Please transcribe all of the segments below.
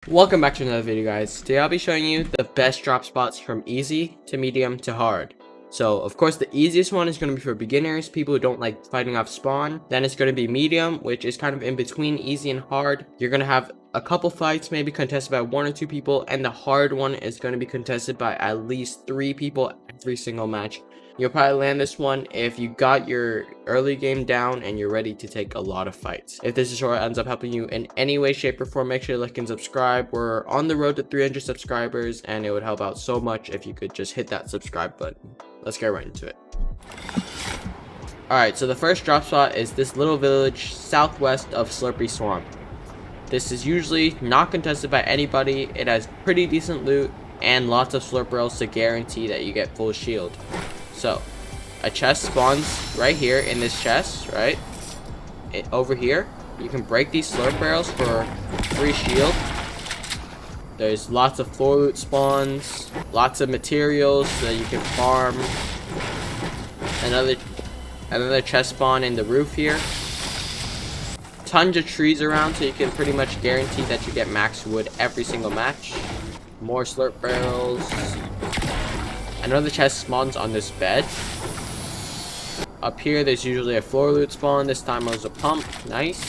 Welcome back to another video, guys. Today I'll be showing you the best drop spots from easy to medium to hard. So of course the easiest one is going to be for beginners, people who don't like fighting off spawn. Then it's going to be medium, which is kind of in between easy and hard. You're going to have a couple fights maybe contested by 1 or 2 people, and the hard one is going to be contested by at least 3 people every single match. You'll probably land this one if you got your early game down and you're ready to take a lot of fights. If this tutorial ends up helping you in any way, shape, or form, make sure to like and subscribe. We're on the road to 300 subscribers, and it would help out so much if you could just hit that subscribe button. Let's get right into it. Alright, so the first drop spot is this little village southwest of Slurpy Swamp. This is usually not contested by anybody. It has pretty decent loot and lots of slurp rails to guarantee that you get full shield. So, a chest spawns right here in this chest, right? Over here, you can break these slurp barrels for free shield. There's lots of floor loot spawns, lots of materials that you can farm. Another chest spawn in the roof here. Tons of trees around, so you can pretty much guarantee that you get max wood every single match. More slurp barrels. Another chest spawns on this bed. Up here, there's usually a floor loot spawn. This time it was a pump. Nice.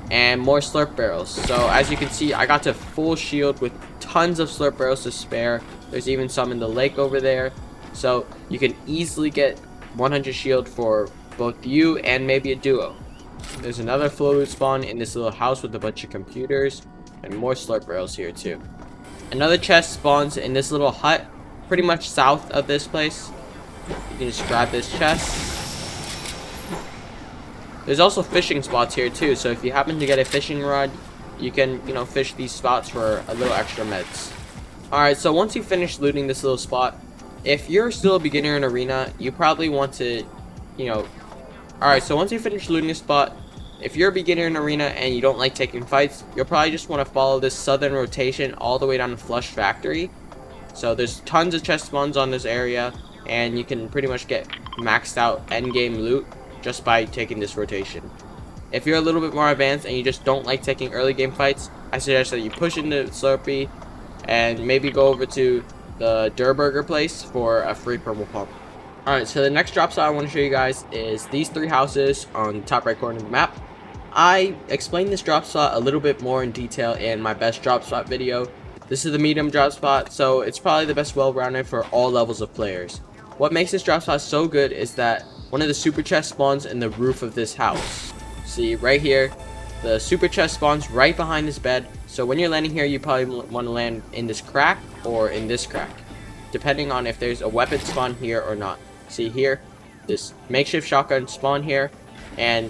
And more slurp barrels. So as you can see, I got to full shield with tons of slurp barrels to spare. There's even some in the lake over there. So you can easily get 100 shield for both you and maybe a duo. There's another floor loot spawn in this little house with a bunch of computers. And more slurp barrels here too. Another chest spawns in this little hut, pretty much south of this place. You can just grab this chest. There's also fishing spots here too, so if you happen to get a fishing rod, you can, fish these spots for a little extra meds. Alright, so once you finish looting this little spot, if you're still a beginner in arena, you probably want to, Alright, so once you finish looting this spot, if you're a beginner in arena and you don't like taking fights, you'll probably just want to follow this southern rotation all the way down to Flush Factory. So there's tons of chest spawns on this area, and you can pretty much get maxed out endgame loot just by taking this rotation. If you're a little bit more advanced and you just don't like taking early game fights, I suggest that you push into Slurpy and maybe go over to the Durburger place for a free purple pump. Alright, so the next drop spot I want to show you guys is these 3 houses on the top right corner of the map. I explained this drop spot a little bit more in detail in my best drop spot video. This is the medium drop spot, so it's probably the best well-rounded for all levels of players. What makes this drop spot so good is that one of the super chests spawns in the roof of this house. See, right here, the super chest spawns right behind this bed, so when you're landing here, you probably want to land in this crack or in this crack, depending on if there's a weapon spawn here or not. See here, this makeshift shotgun spawn here, and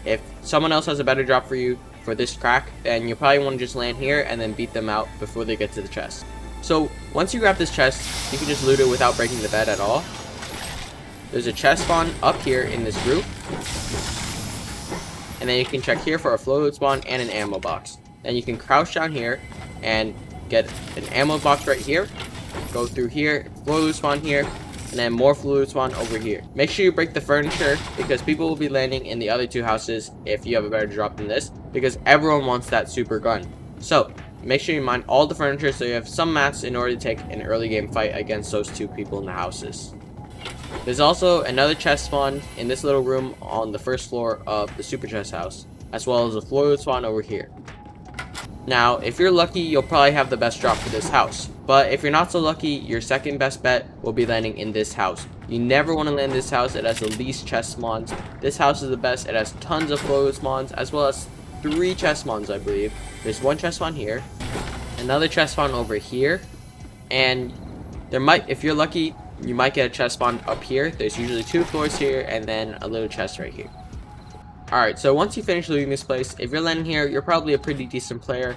if someone else has a better drop for you for this crack, then you probably want to just land here and then beat them out before they get to the chest. So once you grab this chest, you can just loot it without breaking the bed at all. There's a chest spawn up here in this roof, and then you can check here for a flow loot spawn and an ammo box. Then you can crouch down here and get an ammo box right here, go through here, flow loot spawn here, and then more fluid spawn over here. Make sure you break the furniture, because people will be landing in the other 2 houses if you have a better drop than this, because everyone wants that super gun. So make sure you mine all the furniture so you have some mats in order to take an early game fight against those 2 people in the houses. There's also another chest spawn in this little room on the first floor of the super chest house, as well as a floor loot spawn over here. Now, if you're lucky, you'll probably have the best drop for this house. But if you're not so lucky, your second best bet will be landing in this house. You never want to land this house. It has the least chest spawns. This house is the best. It has tons of flow spawns, as well as 3 chest spawns, I believe. There's 1 chest spawn here, another chest spawn over here, and if you're lucky, you might get a chest spawn up here. There's usually 2 floors here, and then a little chest right here. Alright, so once you finish looting this place, if you're landing here, you're probably a pretty decent player.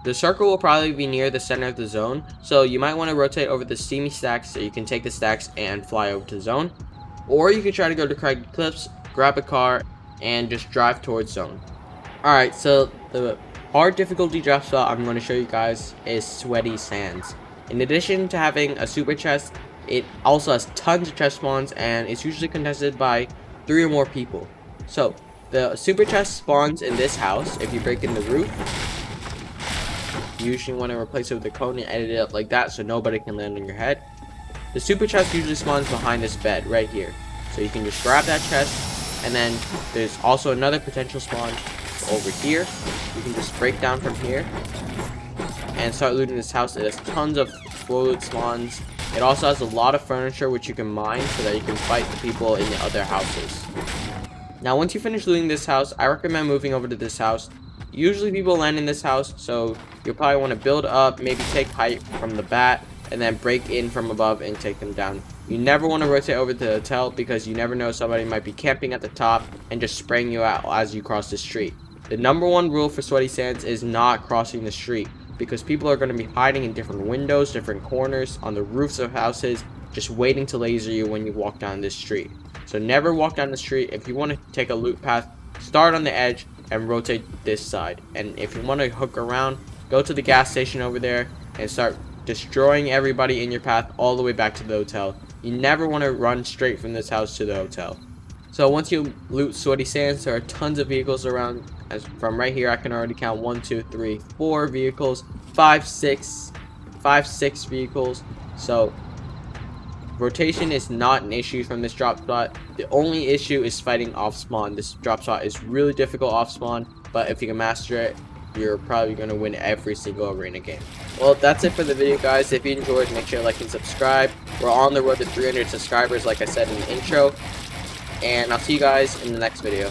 The circle will probably be near the center of the zone, so you might want to rotate over the steamy stacks so you can take the stacks and fly over to zone. Or you could try to go to Craggy Cliffs, grab a car, and just drive towards zone. Alright, so the hard difficulty drop spot I'm going to show you guys is Sweaty Sands. In addition to having a super chest, it also has tons of chest spawns, and it's usually contested by 3 or more people. So the super chest spawns in this house if you break in the roof. You usually want to replace it with a cone and edit it up like that so nobody can land on your head. The super chest usually spawns behind this bed right here. So you can just grab that chest, and then there's also another potential spawn over here. You can just break down from here and start looting this house. It has tons of flow loot spawns. It also has a lot of furniture which you can mine so that you can fight the people in the other houses. Now once you finish looting this house, I recommend moving over to this house. Usually people land in this house, so you'll probably want to build up, maybe take height from the bat, and then break in from above and take them down. You never want to rotate over to the hotel because you never know, somebody might be camping at the top and just spraying you out as you cross the street. The #1 rule for Sweaty Sands is not crossing the street, because people are going to be hiding in different windows, different corners, on the roofs of houses, just waiting to laser you when you walk down this street. So never walk down the street. If you want to take a loot path, start on the edge and rotate this side. And if you want to hook around, go to the gas station over there and start destroying everybody in your path all the way back to the hotel. You never want to run straight from this house to the hotel. So once you loot Sweaty Sands, there are tons of vehicles around. As from right here, I can already count 1, 2, 3, 4 vehicles, 5, 6 vehicles. So rotation is not an issue from this drop spot. The only issue is fighting off spawn. This drop spot is really difficult off spawn, but if you can master it, you're probably going to win every single arena game. Well, that's it for the video, guys. If you enjoyed, make sure to like and subscribe. We're on the road to 300 subscribers, like I said in the intro. And I'll see you guys in the next video.